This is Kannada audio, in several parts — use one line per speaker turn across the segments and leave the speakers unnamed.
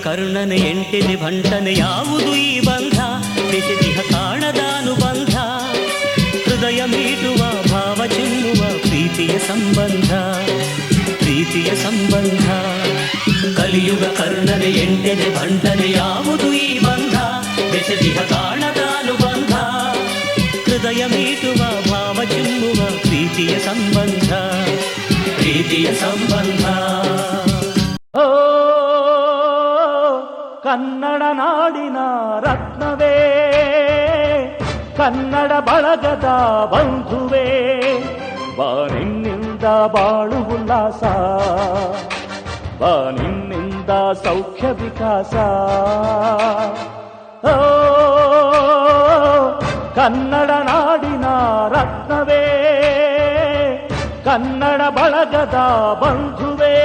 ಕರ್ಣನೆ ಎಂಟಿದೆ ಭಂಟನೆ ಯಾವುದು ಈ ಬಂಧ ಬೆಸೆದಿಹ ಕಾಣದಾನುಬಂಧ ಹೃದಯ ಮೀಟುವ ಭಾವ ಚಿಮ್ಮುವ ಪ್ರೀತಿಯ ಸಂಬಂಧ ಪ್ರೀತಿಯ ಸಂಬಂಧ ಕಲಿಯುಗ ಕರ್ಣನೆ ಎಂಟಿದೆ ಭಂಟನೆ ಯಾವುದು ಈ ಬಂಧ ಬೆಸೆದಿಹ ಕಾಣದಾನುಬಂಧ ಹೃದಯ ಮೀಟುವ ಭಾವ ಚಿಮ್ಮುವ ಪ್ರೀತಿಯ ಸಂಬಂಧ ಪ್ರೀತಿಯ ಸಂಬಂಧ
ಓ ಕನ್ನಡ ನಾಡಿನ ರತ್ನವೇ ಕನ್ನಡ ಬಳಗದ ಬಂಧುವೇ ಬಾನಿನ್ನಿಂದ ಬಾಳು ಉಲ್ಲಾಸ ಬಾನಿನ್ನಿಂದ ಸೌಖ್ಯ ವಿಕಾಸ ಓ ಕನ್ನಡ ನಾಡಿನ ರತ್ನವೇ ಕನ್ನಡ ಬಳಗದ ಬಂಧುವೇ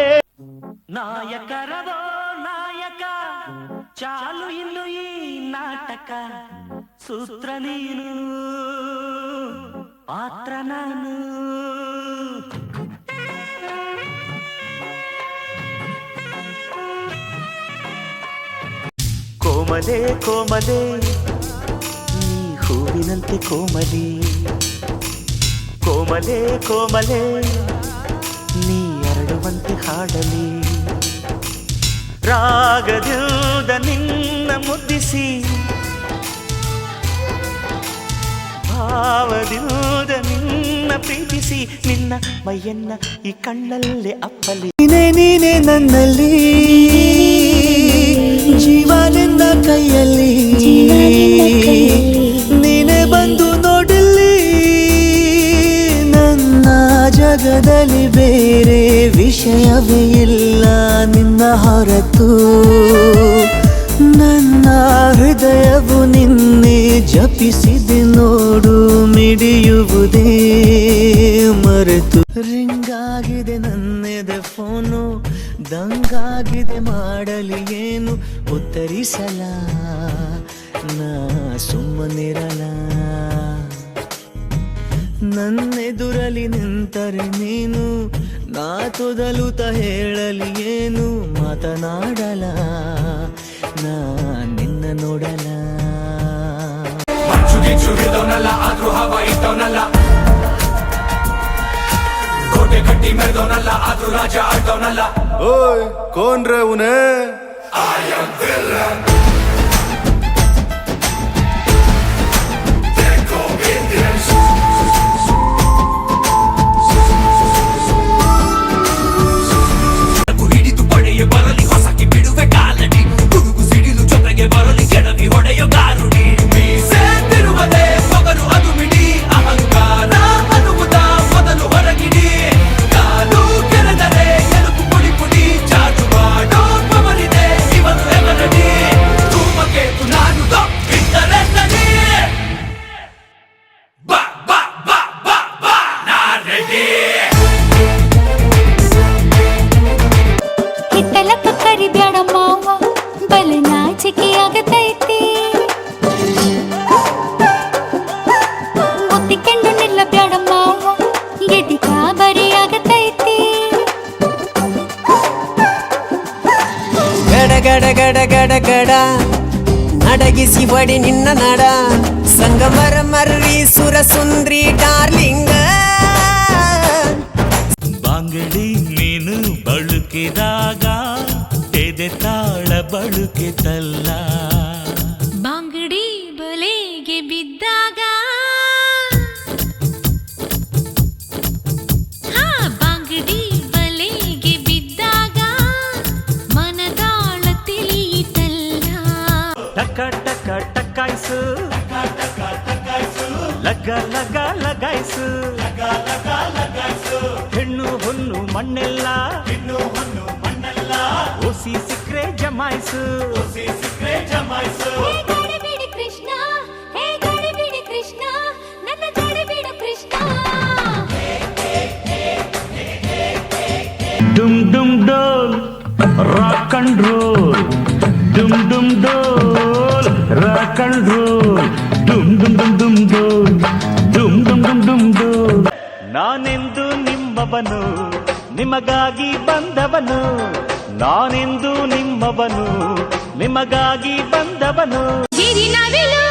ನಾಯಕರವೋ ನಾಯಕ ಚಾಲು ಇನ್ನು ಈ ನಾಟಕ ಸೂತ್ರ ನೀನು ಪಾತ್ರ ನಾನು ಕೋಮಲೆ ಕೋಮಲೆ ನೀ ಹೂವಿನಂತೆ ಕೋಮಲಿ ಕೋಮಲೆ ಕೋಮಲೆ ನೀ ಅರಳುವಂತೆ ಹಾಡಲಿ ರಾಗದಿಂದ ನಿನ್ನ ಮುದ್ದಿಸಿ ಭಾವದಿಂದ ನಿನ್ನ ಪ್ರೀತಿಸಿ ನಿನ್ನ ಮೈಯನ್ನ ಈ ಕಣ್ಣಲ್ಲೇ ಅಪ್ಪಲಿ
ನೀನೇ ನನ್ನಲ್ಲಿ ಜೀವ ನಿನ್ನ ಕೈಯಲ್ಲಿ ನೀನೇ ಬಂದು ನೋಡಲಿ ನನ್ನ ಜಗದಲ್ಲಿ ಬೇರೆ ವಿಷಯವೇ ಇಲ್ಲ ನಿನ್ನ ಹೊರತು ನನ್ನ ಹೃದಯವು ನಿನ್ನೆ ಜಪಿಸಿದೆ ನೋಡು ಮಿಡಿಯುವುದೇ ಮರೆತು ರಿಂಗಾಗಿದೆ ನನ್ನೆದೆ ಫೋನು ದಂಗಾಗಿದೆ ಮಾಡಲಿ ಏನು ಉತ್ತರಿಸಲ ನಾ ಸುಮ್ಮನಿರಲ ನನ್ನೆದುರಲಿ ನಿಂತರೆ ನೀನು ನಾ ತೊದಲುತ್ತ ಹೇಳಲಿ ಏನು ಮಾತನಾಡಲ ನಾ ನಿನ್ನ ನೋಡಲ
ಆದ್ರೂ ಹವ ಇಟ್ಟವನಲ್ಲ ಕೋಟೆ ಕಟ್ಟಿ ಮೆರೆದವನಲ್ಲ ಆದ್ರೂ ರಾಜ ಆಡ್ತವನಲ್ಲ
ಓಯ್ ಕೌನ್ ರೇ ಉನೇ
I am villain ಹಿಡಿದು ಪಡೆಯ ಬರಲಿ ಹೊಸಕಿ ಬಿಡುವೆ ಕಾಲಡಿ ಗುಡುಗು ಸಿಡಿಲು ಜೊತೆಗೆ ಬರಲಿ ಕೆಡವಿ ಹೊಡೆಯೋ ಗಾರುಡಿ ಮೀಸೆತ್ತಿರುವುದೇ ಮೊಗರು ಅದು ಮಿಡಿ ಅಹಂಕಾರ ಅನ್ನುವುದ ಮೊದಲು ಹೊರಗಿಡಿ ಕಾಲು ಕೆರೆದರೆ ಎಲುಬು ಪುಡಿ ಪುಡಿ ಚಾಚು ಮಾಡೋ ಪವರಿದೆ ಇವನು ಎವರಡಿ ಧೂಮಕೇತು ನಾನು ಬಿಟ್ಟರೆ ನಡಿ ಬಾ ಬಾ ಬಾ ಬಾ ಬಾ ನಾ ರೆಡಿ
ಹಿತ್ತಲಕ್ಕ ಕರಿಬ್ಯಾಡ ಮಾವ ಬಲ ನಾಚಿಕೆ ಆಗತೈತಿ ಮುತ್ತಿಕೊಂಡು ನಿಲ್ಲ ಬ್ಯಾಡ ಮಾವ ಗೆದಿ ಕಾಬರಿ ಆಗತೈತಿ
ಗಡ ಗಡ ಗಡ ಗಡ ಗಡ ನಡಗಿಸಿ ಹೊಡಿ ನಿನ್ನ ನಡ ಸಂಗಮರ ಮರ್ರಿ ಸುರ ಸುಂದ್ರಿ ಡಾರ್ಲಿಂಗ
ಬಾಂಗಡಿ ಮೀನು ಬಳುಕಿದಾಗ ಎದೆ ತಾಳ ಬಳುಕಿತಲ್ಲ
ಬಾಂಗಡಿ ಬಲೆಗೆ ಬಿದ್ದಾಗ ಬಾಂಗಡಿ ಬಲೆಗೆ ಬಿದ್ದಾಗ ಮನದಾಳ ತಿಳಿಯಿತಲ್ಲ
ಟಕ ಟಕ ಟಕಾಯ್ಸು ಲಗ ಲಗ ಲಗಾಯ್ಸು ಹೆಣ್ಣು ಹೊನ್ನು ಮಣ್ಣೆಲ್ಲ ಓಸಿ ಸಿಕ್ರೆ ಜಮಾಯ್ಸು
ಹೇ ಗಡಿಬಿಡಿ ಕೃಷ್ಣ ಹೇ ಗಡಿಬಿಡಿ ಕೃಷ್ಣ ನನ್ನ ಗಡಿಬಿಡು ಕೃಷ್ಣ
ಡುಮ್ ಡುಮ್ ಡೋಲ್ ರಾಕ್ ಅಂಡ್ ರೋಲ್ ಡುಮ್ ಡುಮ್ ಡೋಲ್ ರಾಕ್ ಅಂಡ್ ರೋಲ್ ಡುಮ್ ಡುಮ್ ಡುಮ್ ಡುಮ್ ಡೋಲ್ ಡುಮ್ ಡುಮ್ ಡುಮ್ ಡುಮ್ ಡೋಲ್ ನಾನೆಂದು ನಿಮ್ಮವನು ನಿಮಗಾಗಿ ಬಂದವನು
ನಾನೆಂದು ನಿಮ್ಮವನು ನಿಮಗಾಗಿ ಬಂದವನು
ಗಿರಿ ನವಿಲು